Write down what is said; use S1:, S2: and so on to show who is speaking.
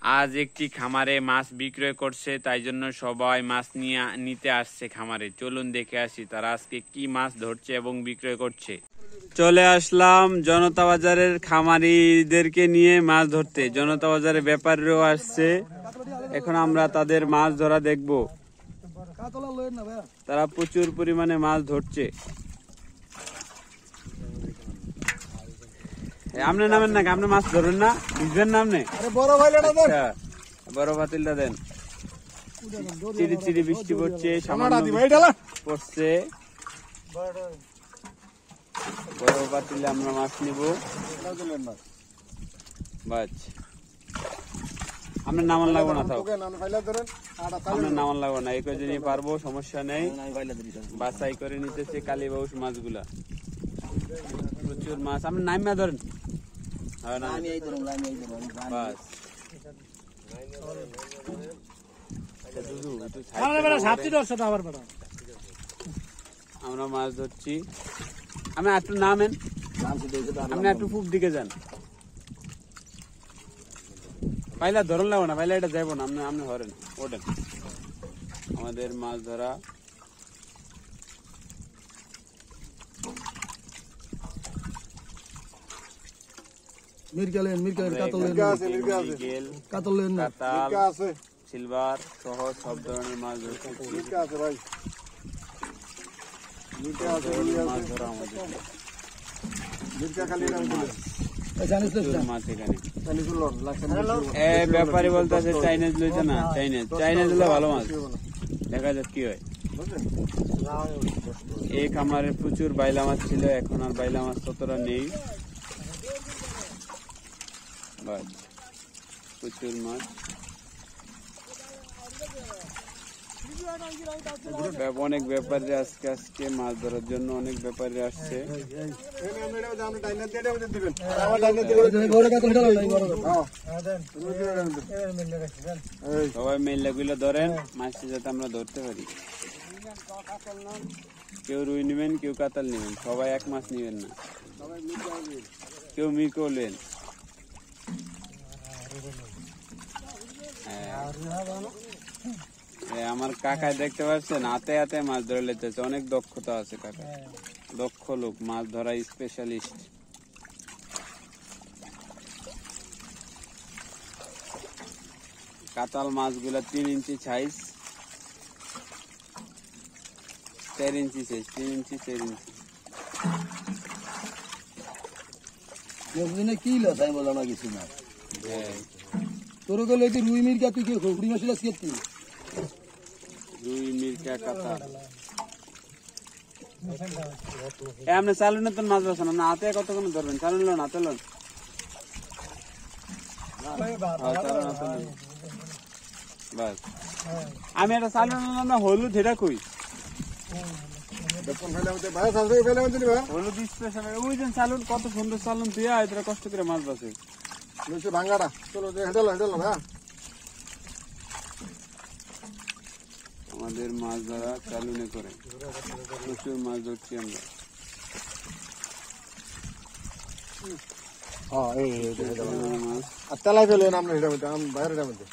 S1: আজ একটি খামারে মাছ বিক্রয় করছে, তাই জন্য সবাই মাছ নিতে আসছে খামারে। চলুন দেখে আসি তারা আজকে কি মাছ ধরছে এবং বিক্রয় করছে। চলে আসলাম জনতা বাজারের খামারিদেরকে নিয়ে মাছ ধরতে। জনতা বাজারের ব্যাপারীরাও আসছে। এখন আমরা তাদের মাছ ধরা দেখব। তারা প্রচুর পরিমাণে মাছ ধরছে। আপনার নামের নাকি? আপনি মাছ ধরবেন না? বুঝবেন না আপনি? বড় পাতিলটা দেন। চিড়ি চিড়ি বৃষ্টি পড়ছে, পড়ছে। বড় পাতিলে আমরা মাছ নিব। আপনার নামান লাগবো না, আপনার নামান লাগবো না। এই কদিনই পারবো, সমস্যা নেই। বাছাই করে নিতেছে কালীবাউস মাছগুলা। প্রচুর মাছ। আপনি নামিয়া ধরেন। আমরা মাছ ধরছি। আমি একটু নামেন, আপনি একটু পূব দিকে যান। পাইলা ধরন লাগবো না, পাইলা এটা যাবো না। আপনি হরেন, ওঠেন। আমাদের মাছ ধরা সিলভার সহ সব ধরনের মাছ ধরছে। মাছ ধরা আমাদের ব্যাপারী বলতেছে চাইনিজ লইছে না। চাইনিজ হলে ভালো মাছ, দেখা যাক কি হয়। এই খামারে প্রচুর বাইলা মাছ ছিল, এখন আর বাইলা মাছ ততটা নেই। প্রচুর মাছ, অনেক ব্যাপারী আজকে মাছ ধরার জন্য অনেক ব্যাপারী আসছে। সবাই মেলে গুলো ধরেন, মাছটি যাতে আমরা ধরতে পারি। কেউ রুই নিবেন, কেউ কাতাল নিবেন, সবাই এক মাছ নিবেন না। কেউ মিরকেও নেন। আমার কাকায় দেখতে পাচ্ছেন হাতে হাতে মাছ ধরে লেতেছে। অনেক দক্ষতা আছে কাকা, দক্ষ লোক, মাছ ধরা স্পেশালিস্ট। কাতাল মাছগুলা 3 ইঞ্চি সাইজ, 4 ইঞ্চি সাইজ, 3 ইঞ্চি 4 ইঞ্চি।
S2: কি তাই বলো না কিছু না। তোর গেলে রুই মির্কা, তুই কি রুই মাছ
S1: রুই মির্কা কাতাল। আপনি চালুন তো মাছ বাসেন না, হাতে কতক্ষণ ধরবেন? চালুন লোন, হাতে লোন। আমি একটা চালু নিলাম না, হলুদ এটা কই? হলুদ স্পেশাল ওই যে চালুন, কত সুন্দর চালুন তুই এতটা কষ্ট করে মাছ বাসে।
S2: ভাঙ্গাটা চলো হেঁটেলো হ্যাঁ।
S1: আমাদের মাছ ধরা চালুনে করে প্রচুর মাছ ধরছি আমরা।
S2: তেলাই ফেলেন আপনার বাইরের মধ্যে।